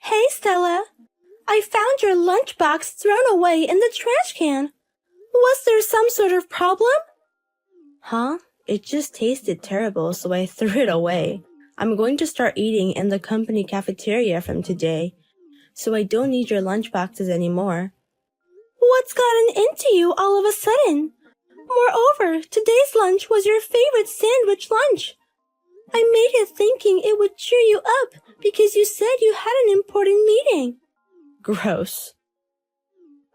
Hey, Stella. I found your lunchbox thrown away in the trash can. Was there some sort of problem? Huh? It just tasted terrible, so I threw it away. I'm going to start eating in the company cafeteria from today, so I don't need your lunchboxes anymore. What's gotten into you all of a sudden? Moreover, today's lunch was your favorite sandwich lunch. I made it thinking it would cheer you up because you said you had an important meeting. Gross.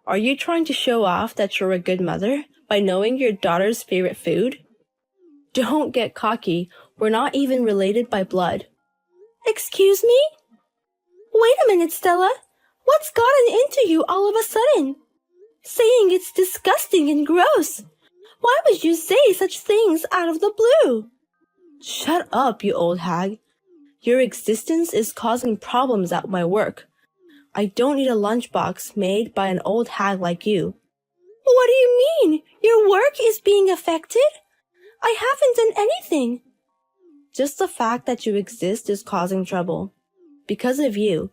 Are you trying to show off that you're a good mother by knowing your daughter's favorite food? Don't get cocky. We're not even related by blood. Excuse me? Wait a minute, Stella. What's gotten into you all of a sudden? Saying it's disgusting and gross. Why would you say such things out of the blue? Shut up, you old hag. Your existence is causing problems at my work. I don't need a lunchbox made by an old hag like you. What do you mean? Your work is being affected? I haven't done anything. Just the fact that you exist is causing trouble. Because of you.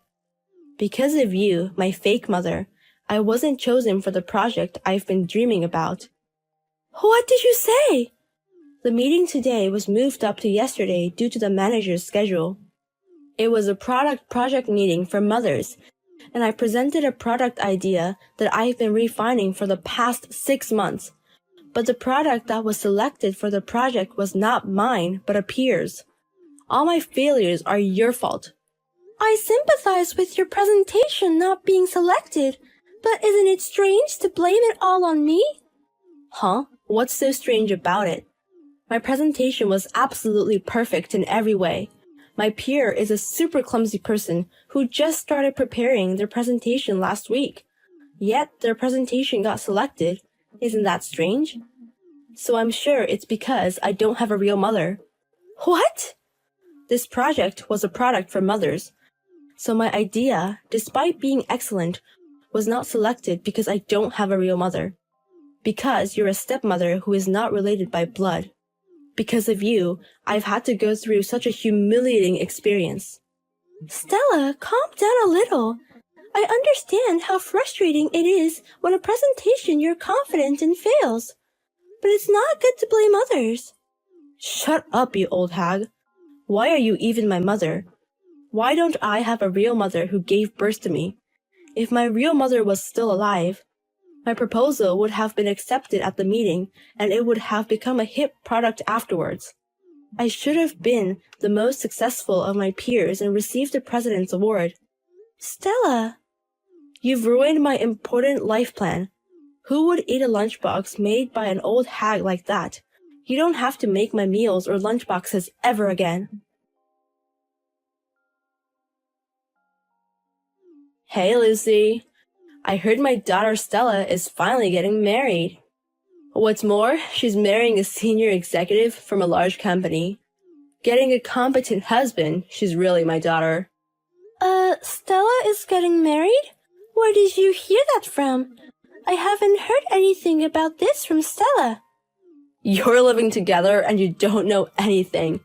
Because of you, my fake mother, I wasn't chosen for the project I've been dreaming about. What did you say? The meeting today was moved up to yesterday due to the manager's schedule. It was a project meeting for mothers, and I presented a product idea that I've been refining for the past 6 months. But the product that was selected for the project was not mine, but a peer's. All my failures are your fault. I sympathize with your presentation not being selected, but isn't it strange to blame it all on me? Huh? What's so strange about it? My presentation was absolutely perfect in every way. My peer is a super clumsy person who just started preparing their presentation last week. Yet their presentation got selected. Isn't that strange? So I'm sure it's because I don't have a real mother. What? This project was a product for mothers. So my idea, despite being excellent, was not selected because I don't have a real mother. Because you're a stepmother who is not related by blood. Because of you, I've had to go through such a humiliating experience. Stella, calm down a little. I understand how frustrating it is when a presentation you're confident in fails. But it's not good to blame others. Shut up, you old hag. Why are you even my mother? Why don't I have a real mother who gave birth to me? If my real mother was still alive, my proposal would have been accepted at the meeting, and it would have become a hip product afterwards. I should have been the most successful of my peers and received the President's Award. Stella! You've ruined my important life plan. Who would eat a lunchbox made by an old hag like that? You don't have to make my meals or lunchboxes ever again. Hey, Lucy. I heard my daughter Stella is finally getting married. What's more, she's marrying a senior executive from a large company. Getting a competent husband, she's really my daughter. Stella is getting married? Where did you hear that from? I haven't heard anything about this from Stella. You're living together and you don't know anything.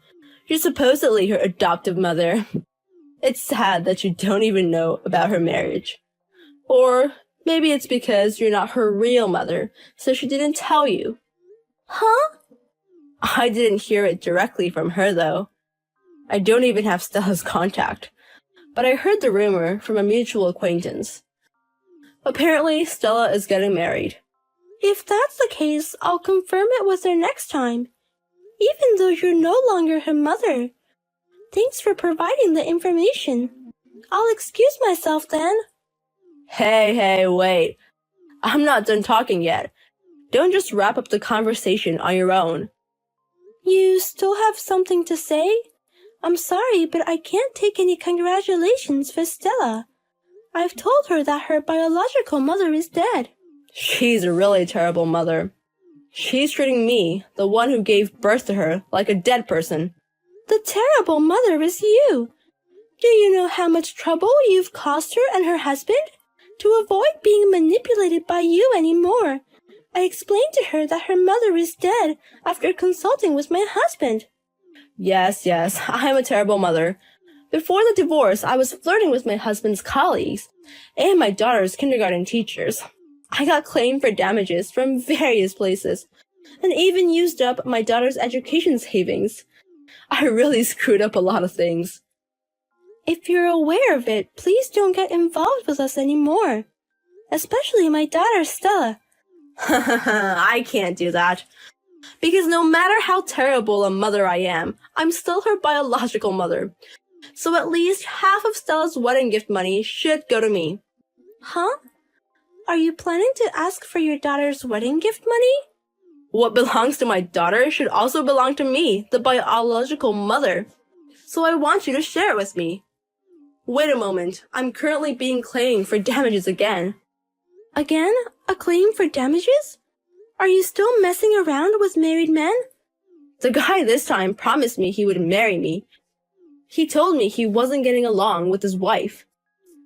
You're supposedly her adoptive mother. It's sad that you don't even know about her marriage. Or maybe it's because you're not her real mother, so she didn't tell you. Huh? I didn't hear it directly from her, though. I don't even have Stella's contact. But I heard the rumor from a mutual acquaintance. Apparently, Stella is getting married. If that's the case, I'll confirm it with her next time. Even though you're no longer her mother. Thanks for providing the information. I'll excuse myself then. Hey, wait. I'm not done talking yet. Don't just wrap up the conversation on your own. You still have something to say? I'm sorry, but I can't take any congratulations for Stella. I've told her that her biological mother is dead. She's a really terrible mother. She's treating me, the one who gave birth to her, like a dead person. The terrible mother is you. Do you know how much trouble you've caused her and her husband? To avoid being manipulated by you anymore, I explained to her that her mother is dead after consulting with my husband. Yes, I'm a terrible mother. Before the divorce, I was flirting with my husband's colleagues and my daughter's kindergarten teachers. I got claimed for damages from various places and even used up my daughter's education savings. I really screwed up a lot of things. If you're aware of it, please don't get involved with us anymore. Especially my daughter, Stella. I can't do that. Because no matter how terrible a mother I am, I'm still her biological mother. So at least half of Stella's wedding gift money should go to me. Huh? Are you planning to ask for your daughter's wedding gift money? What belongs to my daughter should also belong to me, the biological mother. So I want you to share it with me. Wait a moment, I'm currently being claimed for damages again. Again? A claim for damages? Are you still messing around with married men? The guy this time promised me he would marry me. He told me he wasn't getting along with his wife.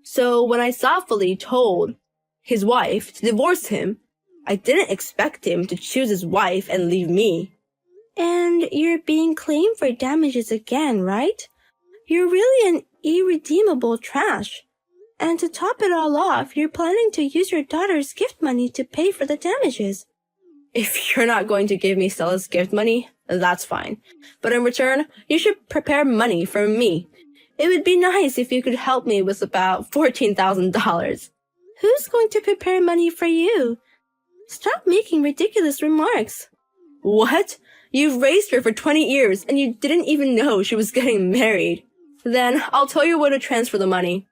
So when I thoughtfully told his wife to divorce him, I didn't expect him to choose his wife and leave me. And you're being claimed for damages again, right? You're really an irredeemable trash. And to top it all off, you're planning to use your daughter's gift money to pay for the damages. If you're not going to give me Stella's gift money, that's fine. But in return, you should prepare money for me. It would be nice if you could help me with about $14,000. Who's going to prepare money for you? Stop making ridiculous remarks. What? You've raised her for 20 years and you didn't even know she was getting married. Then I'll tell you where to transfer the money.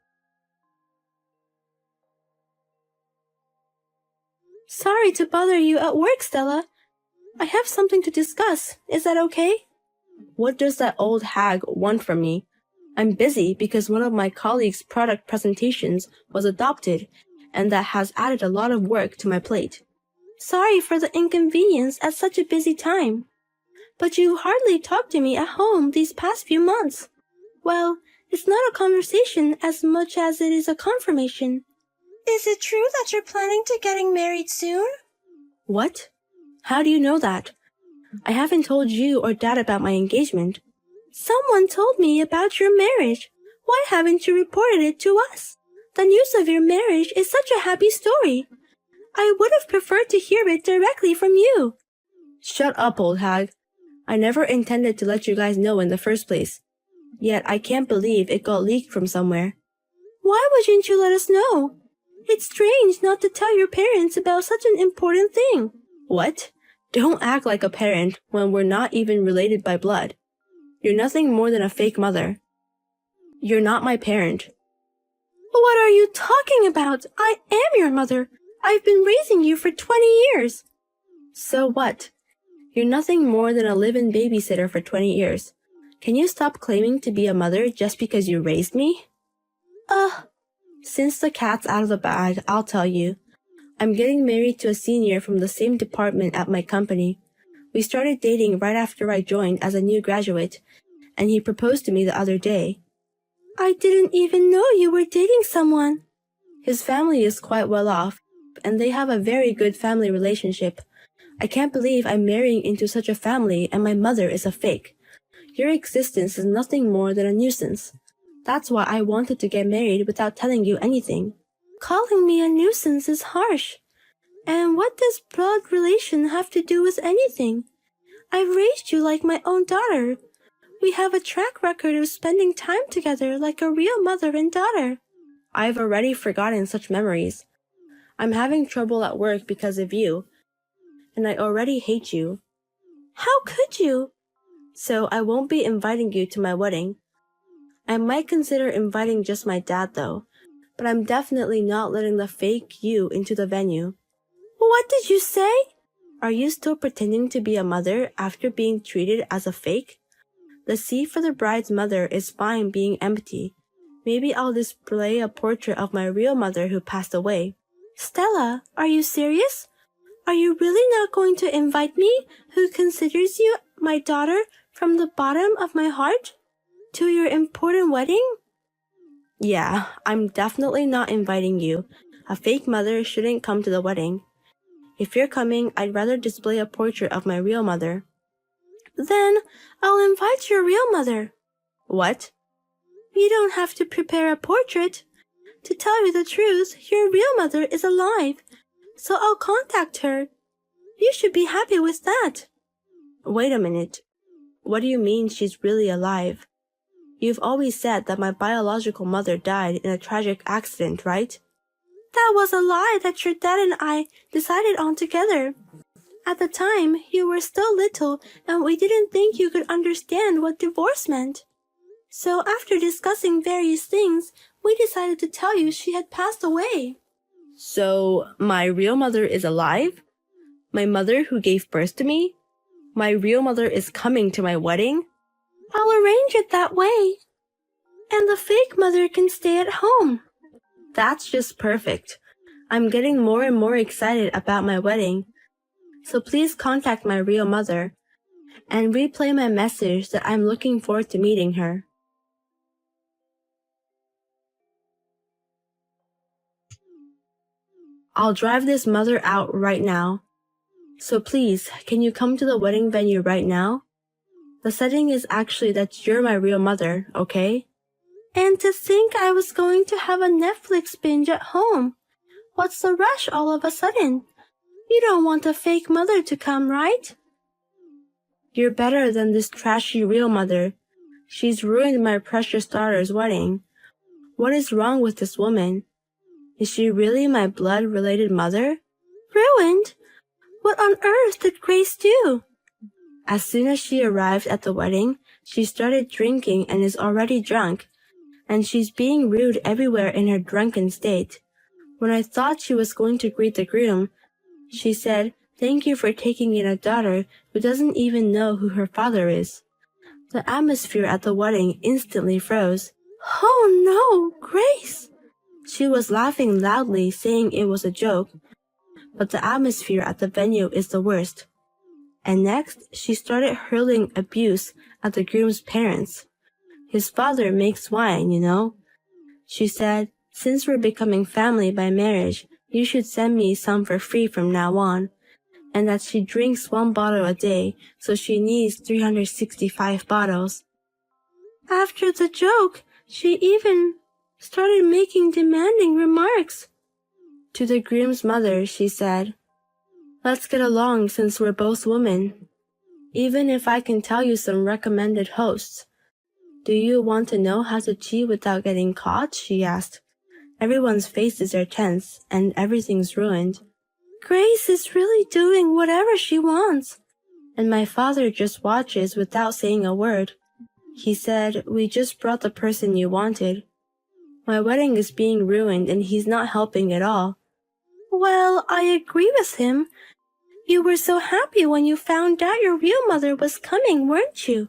Sorry to bother you at work, Stella. I have something to discuss. Is that okay? What does that old hag want from me? I'm busy because one of my colleagues' product presentations was adopted, and that has added a lot of work to my plate. Sorry for the inconvenience at such a busy time. But you hardly talked to me at home these past few months. Well, it's not a conversation as much as it is a confirmation. Is it true that you're planning to getting married soon? What? How do you know that? I haven't told you or Dad about my engagement. Someone told me about your marriage. Why haven't you reported it to us? The news of your marriage is such a happy story. I would have preferred to hear it directly from you. Shut up, old hag. I never intended to let you guys know in the first place. Yet I can't believe it got leaked from somewhere. Why wouldn't you let us know? It's strange not to tell your parents about such an important thing. What? Don't act like a parent when we're not even related by blood. You're nothing more than a fake mother. You're not my parent. What are you talking about? I am your mother. I've been raising you for 20 years. So what? You're nothing more than a live-in babysitter for 20 years. Can you stop claiming to be a mother just because you raised me? Since the cat's out of the bag, I'll tell you. I'm getting married to a senior from the same department at my company. We started dating right after I joined as a new graduate, and he proposed to me the other day. I didn't even know you were dating someone. His family is quite well off, and they have a very good family relationship. I can't believe I'm marrying into such a family and my mother is a fake. Your existence is nothing more than a nuisance. That's why I wanted to get married without telling you anything. Calling me a nuisance is harsh. And what does blood relation have to do with anything? I've raised you like my own daughter. We have a track record of spending time together like a real mother and daughter. I've already forgotten such memories. I'm having trouble at work because of you, and I already hate you. How could you? So I won't be inviting you to my wedding. I might consider inviting just my dad though, but I'm definitely not letting the fake you into the venue. What did you say? Are you still pretending to be a mother after being treated as a fake? The seat for the bride's mother is fine being empty. Maybe I'll display a portrait of my real mother who passed away. Stella, are you serious? Are you really not going to invite me, who considers you my daughter from the bottom of my heart, to your important wedding? Yeah, I'm definitely not inviting you. A fake mother shouldn't come to the wedding. If you're coming, I'd rather display a portrait of my real mother. Then I'll invite your real mother. What? You don't have to prepare a portrait. To tell you the truth, your real mother is alive, so I'll contact her. You should be happy with that. Wait a minute. What do you mean she's really alive? You've always said that my biological mother died in a tragic accident, right? That was a lie that your dad and I decided on together. At the time, you were still little and we didn't think you could understand what divorce meant. So after discussing various things, we decided to tell you she had passed away. So, my real mother is alive? My mother who gave birth to me? My real mother is coming to my wedding? I'll arrange it that way. And the fake mother can stay at home. That's just perfect. I'm getting more and more excited about my wedding. So please contact my real mother and replay my message that I'm looking forward to meeting her. I'll drive this mother out right now. So please, can you come to the wedding venue right now? The setting is actually that you're my real mother, okay? And to think I was going to have a Netflix binge at home. What's the rush all of a sudden? You don't want a fake mother to come, right? You're better than this trashy real mother. She's ruined my precious daughter's wedding. What is wrong with this woman? Is she really my blood-related mother? Ruined? What on earth did Grace do? As soon as she arrived at the wedding, she started drinking and is already drunk, and she's being rude everywhere in her drunken state. When I thought she was going to greet the groom, she said, "Thank you for taking in a daughter who doesn't even know who her father is." The atmosphere at the wedding instantly froze. Oh no, Grace! She was laughing loudly, saying it was a joke, but the atmosphere at the venue is the worst. And next, she started hurling abuse at the groom's parents. His father makes wine, you know. She said, "Since we're becoming family by marriage, you should send me some for free from now on," and that she drinks 1 bottle a day, so she needs 365 bottles. After the joke, she even started making demanding remarks. To the groom's mother, she said, "Let's get along since we're both women. Even if I can tell you some recommended hosts." "Do you want to know how to cheat without getting caught?" she asked. Everyone's faces are tense, and everything's ruined. Grace is really doing whatever she wants. And my father just watches without saying a word. He said, "We just brought the person you wanted." My wedding is being ruined and he's not helping at all. Well, I agree with him. You were so happy when you found out your real mother was coming, weren't you?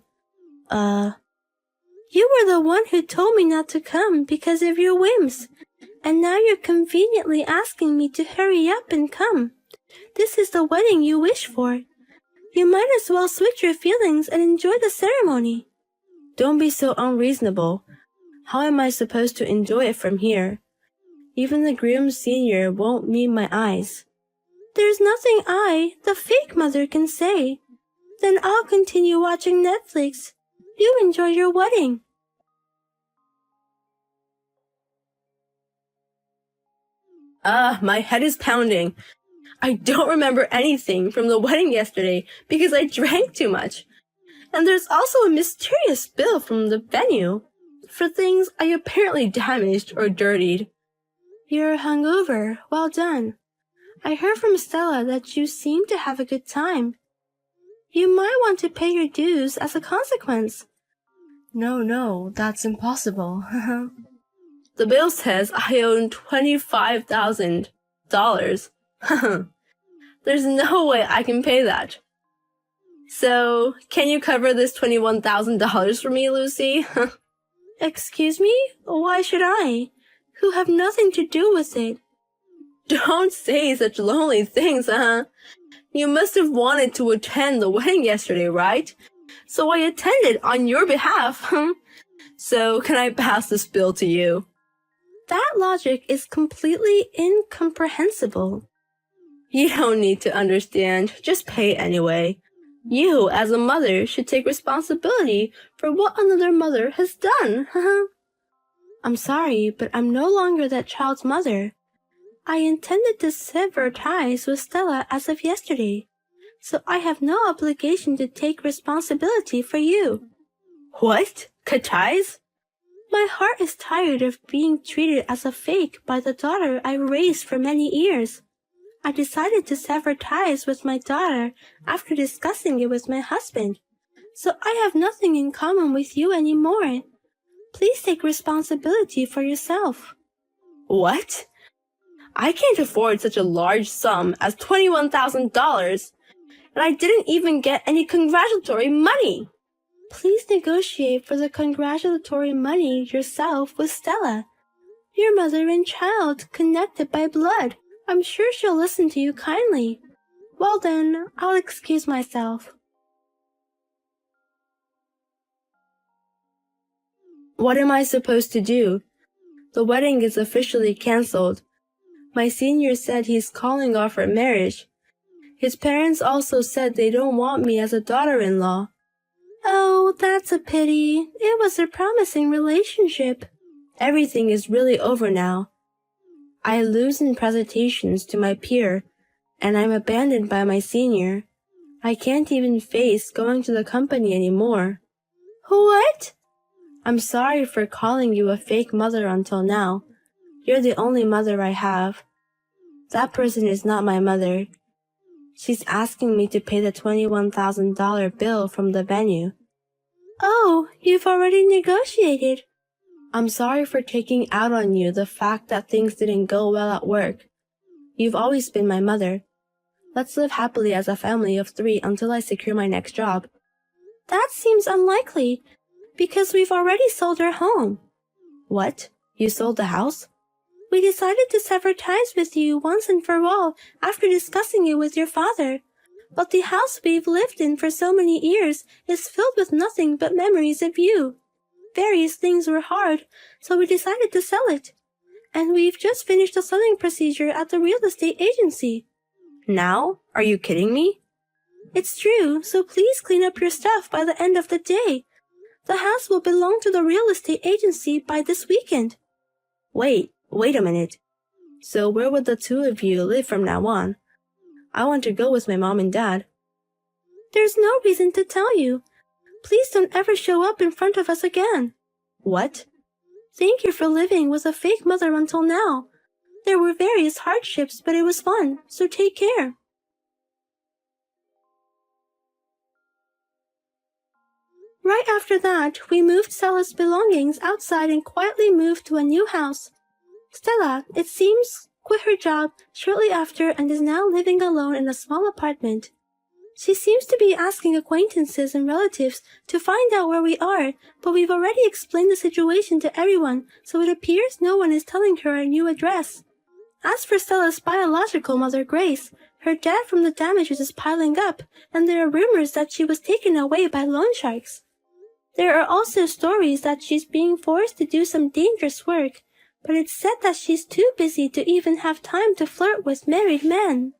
You were the one who told me not to come because of your whims. And now you're conveniently asking me to hurry up and come. This is the wedding you wish for. You might as well switch your feelings and enjoy the ceremony. Don't be so unreasonable. How am I supposed to enjoy it from here? Even the groom senior won't meet my eyes. There's nothing I, the fake mother, can say. Then I'll continue watching Netflix. You enjoy your wedding. My head is pounding. I don't remember anything from the wedding yesterday because I drank too much. And there's also a mysterious bill from the venue for things I apparently damaged or dirtied. You're hungover. Well done. I heard from Stella that you seem to have a good time. You might want to pay your dues as a consequence. No, that's impossible. The bill says I own $25,000. There's no way I can pay that. So, can you cover this $21,000 for me, Lucy? Excuse me? Why should I? Who have nothing to do with it. Don't say such lonely things, You must have wanted to attend the wedding yesterday, right? So I attended on your behalf. So, can I pass this bill to you? That logic is completely incomprehensible. You don't need to understand. Just pay anyway. You, as a mother, should take responsibility for what another mother has done. I'm sorry, but I'm no longer that child's mother. I intended to sever ties with Stella as of yesterday, so I have no obligation to take responsibility for you. What? Cut ties? My heart is tired of being treated as a fake by the daughter I raised for many years. I decided to sever ties with my daughter after discussing it with my husband, so I have nothing in common with you anymore. Please take responsibility for yourself. What? I can't afford such a large sum as $21,000, and I didn't even get any congratulatory money. Please negotiate for the congratulatory money yourself with Stella. Your mother and child connected by blood. I'm sure she'll listen to you kindly. Well then, I'll excuse myself. What am I supposed to do? The wedding is officially cancelled. My senior said he's calling off our marriage. His parents also said they don't want me as a daughter-in-law. Oh, that's a pity. It was a promising relationship. Everything is really over now. I lose in presentations to my peer, and I'm abandoned by my senior. I can't even face going to the company anymore. What? I'm sorry for calling you a fake mother until now. You're the only mother I have. That person is not my mother. She's asking me to pay the $21,000 bill from the venue. Oh, you've already negotiated. I'm sorry for taking out on you the fact that things didn't go well at work. You've always been my mother. Let's live happily as a family of 3 until I secure my next job. That seems unlikely, because we've already sold our home. What? You sold the house? We decided to sever ties with you once and for all after discussing it with your father. But the house we've lived in for so many years is filled with nothing but memories of you. Various things were hard, so we decided to sell it. And we've just finished the selling procedure at the real estate agency. Now? Are you kidding me? It's true, so please clean up your stuff by the end of the day. The house will belong to the real estate agency by this weekend. Wait a minute. So where would the 2 of you live from now on? I want to go with my mom and dad. There's no reason to tell you. Please don't ever show up in front of us again. What? Thank you for living with a fake mother until now. There were various hardships, but it was fun, so take care. Right after that, we moved Stella's belongings outside and quietly moved to a new house. Stella, it seems, quit her job shortly after and is now living alone in a small apartment. She seems to be asking acquaintances and relatives to find out where we are, but we've already explained the situation to everyone, so it appears no one is telling her our new address. As for Stella's biological mother, Grace, her debt from the damages is piling up, and there are rumors that she was taken away by loan sharks. There are also stories that she's being forced to do some dangerous work, but it's said that she's too busy to even have time to flirt with married men.